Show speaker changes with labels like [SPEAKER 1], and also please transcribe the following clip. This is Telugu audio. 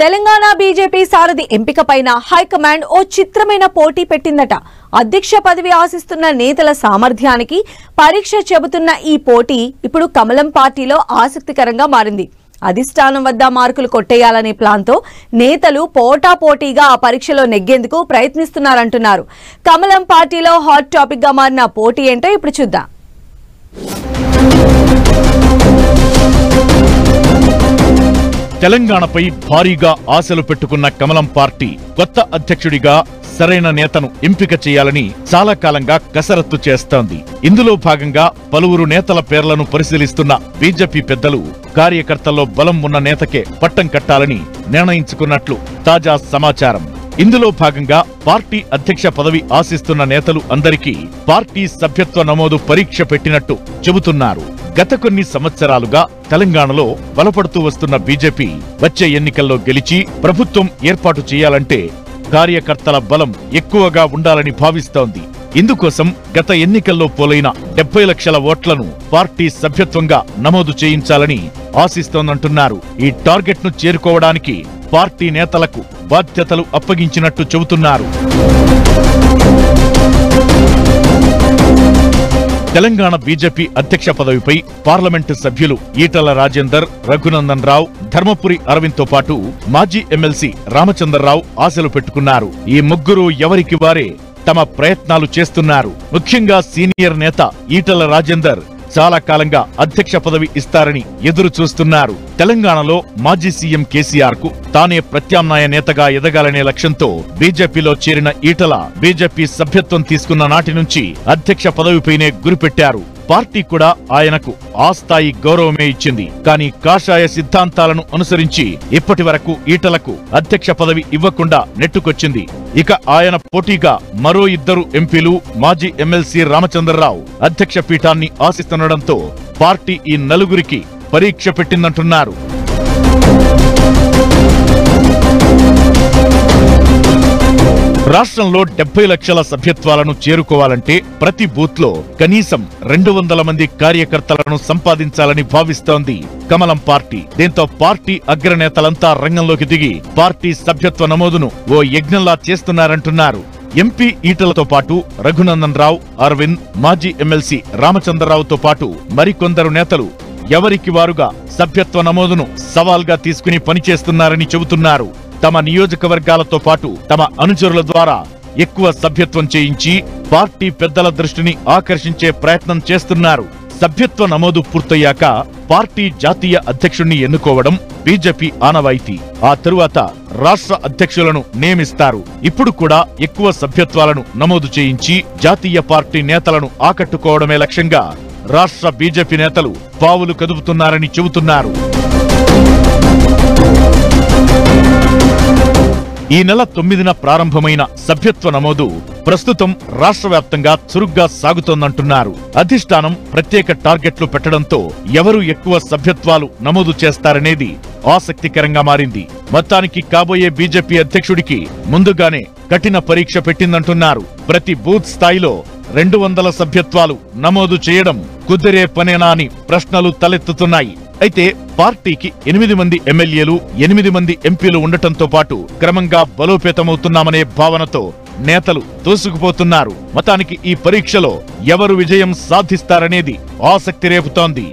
[SPEAKER 1] తెలంగాణ బీజేపీ సారథి ఎంపికపైన హైకమాండ్ ఓ చిత్రమైన పోటీ పెట్టిందట. అధ్యక్ష పదవి ఆశిస్తున్న నేతల సామర్థ్యానికి పరీక్ష చెబుతున్న ఈ పోటీ ఇప్పుడు కమలం పార్టీలో ఆసక్తికరంగా మారింది. అధిష్టానం వద్ద మార్కులు కొట్టేయాలనే ప్లాన్తో నేతలు పోటాపోటీగా ఆ పరీక్షలో నెగ్గేందుకు ప్రయత్నిస్తున్నారంటున్నారు. కమలం పార్టీలో హాట్ టాపిక్ గా మారిన పోటీ ఏంటో ఇప్పుడు చూద్దాం.
[SPEAKER 2] తెలంగాణపై భారీగా ఆశలు పెట్టుకున్న కమలం పార్టీ కొత్త అధ్యక్షుడిగా సరైన నేతను ఎంపిక చేయాలని చాలా కాలంగా కసరత్తు చేస్తోంది. ఇందులో భాగంగా పలువురు నేతల పేర్లను పరిశీలిస్తున్న బీజేపీ పెద్దలు కార్యకర్తల్లో బలం ఉన్న నేతకే పట్టం కట్టాలని నిర్ణయించుకున్నట్లు తాజా సమాచారం. ఇందులో భాగంగా పార్టీ అధ్యక్ష పదవి ఆశిస్తున్న నేతలు అందరికీ పార్టీ సభ్యత్వ నమోదు పరీక్ష పెట్టినట్టు చెబుతున్నారు. గత కొన్ని సంవత్సరాలుగా తెలంగాణలో బలపడుతూ వస్తున్న బీజేపీ వచ్చే ఎన్నికల్లో గెలిచి ప్రభుత్వం ఏర్పాటు చేయాలంటే కార్యకర్తల బలం ఎక్కువగా ఉండాలని భావిస్తోంది. ఇందుకోసం గత ఎన్నికల్లో పోలైన 70 లక్షల ఓట్లను పార్టీ సభ్యత్వంగా నమోదు చేయించాలని ఆశిస్తోందంటున్నారు. ఈ టార్గెట్ ను చేరుకోవడానికి పార్టీ నేతలకు బాధ్యతలు అప్పగించినట్టు చెబుతున్నారు. తెలంగాణ బీజేపీ అధ్యక్ష పదవిపై పార్లమెంటు సభ్యులు ఈటల రాజేందర్, రఘునందన్ రావు, ధర్మపురి అరవింద్ తో పాటు మాజీ ఎమ్మెల్సీ రామచంద్రరావు ఆశలు పెట్టుకున్నారు. ఈ ముగ్గురు ఎవరికి వారే తమ ప్రయత్నాలు చేస్తున్నారు. ముఖ్యంగా సీనియర్ నేత ఈటల రాజేందర్ చాలా కాలంగా అధ్యక్ష పదవి ఇస్తారని ఎదురు చూస్తున్నారు. తెలంగాణలో మాజీ సీఎం కేసీఆర్ కు తానే ప్రత్యామ్నాయ నేతగా ఎదగాలనే లక్ష్యంతో బీజేపీలో చేరిన ఈటల బీజేపీ సభ్యత్వం తీసుకున్న నాటి నుంచి అధ్యక్ష పదవిపైనే గురిపెట్టారు. పార్టీ కూడా ఆయనకు ఆ స్థాయి గౌరవమే ఇచ్చింది. కానీ కాషాయ సిద్ధాంతాలను అనుసరించి ఇప్పటి వరకు ఈటలకు అధ్యక్ష పదవి ఇవ్వకుండా నెట్టుకొచ్చింది. ఇక ఆయన పోటీగా మరో 2 ఎంపీలు మాజీ ఎమ్మెల్సీ రామచంద్రరావు అధ్యక్ష పీఠాన్ని ఆశిస్తుండటంతో పార్టీ ఈ నలుగురికి పరీక్ష పెట్టిందంటున్నారు. రాష్ట్రంలో 70 లక్షల సభ్యత్వాలను చేరుకోవాలంటే ప్రతి బూత్ లో కనీసం 200 మంది కార్యకర్తలను సంపాదించాలని భావిస్తోంది కమలం పార్టీ. దీంతో పార్టీ అగ్రనేతలంతా రంగంలోకి దిగి పార్టీ సభ్యత్వ నమోదును ఓ యజ్ఞంలా చేస్తున్నారంటున్నారు. ఎంపీ ఈటలతో పాటు రఘునందన్ రావు, అరవింద్, మాజీ ఎమ్మెల్సీ రామచంద్రరావుతో పాటు మరికొందరు నేతలు ఎవరికి వారుగా సభ్యత్వ నమోదును సవాల్గా తీసుకుని పనిచేస్తున్నారని చెబుతున్నారు. తమ నియోజకవర్గాలతో పాటు తమ అనుచరుల ద్వారా ఎక్కువ సభ్యత్వం చేయించి పార్టీ పెద్దల దృష్టిని ఆకర్షించే ప్రయత్నం చేస్తున్నారు. సభ్యత్వ నమోదు పూర్తయ్యాక పార్టీ జాతీయ అధ్యక్షుణ్ణి ఎన్నుకోవడం బీజేపీ ఆనవాయితీ. ఆ తరువాత రాష్ట్ర అధ్యక్షులను నియమిస్తారు. ఇప్పుడు కూడా ఎక్కువ సభ్యత్వాలను నమోదు చేయించి జాతీయ పార్టీ నేతలను ఆకట్టుకోవడమే లక్ష్యంగా రాష్ట్ర బీజేపీ నేతలు పావులు కదుపుతున్నారని చెబుతున్నారు. ఈ నెల 9న ప్రారంభమైన సభ్యత్వ నమోదు ప్రస్తుతం రాష్ట్ర వ్యాప్తంగా చురుగ్గా సాగుతోందంటున్నారు. అధిష్టానం ప్రత్యేక టార్గెట్లు పెట్టడంతో ఎవరు ఎక్కువ సభ్యత్వాలు నమోదు చేస్తారనేది ఆసక్తికరంగా మారింది. మొత్తానికి కాబోయే బీజేపీ అధ్యక్షుడికి ముందుగానే కఠిన పరీక్ష పెట్టిందంటున్నారు. ప్రతి బూత్ స్థాయిలో 200 సభ్యత్వాలు నమోదు చేయడం కుదిరే పనేనా అని ప్రశ్నలు తలెత్తుతున్నాయి. అయితే పార్టీకి 8 మంది ఎమ్మెల్యేలు, 8 మంది ఎంపీలు ఉండటంతో పాటు క్రమంగా బలోపేతమవుతున్నామనే భావనతో నేతలు దూసుకుపోతున్నారు. మొత్తానికి ఈ పరీక్షలో ఎవరు విజయం సాధిస్తారనేది ఆసక్తి రేపుతోంది.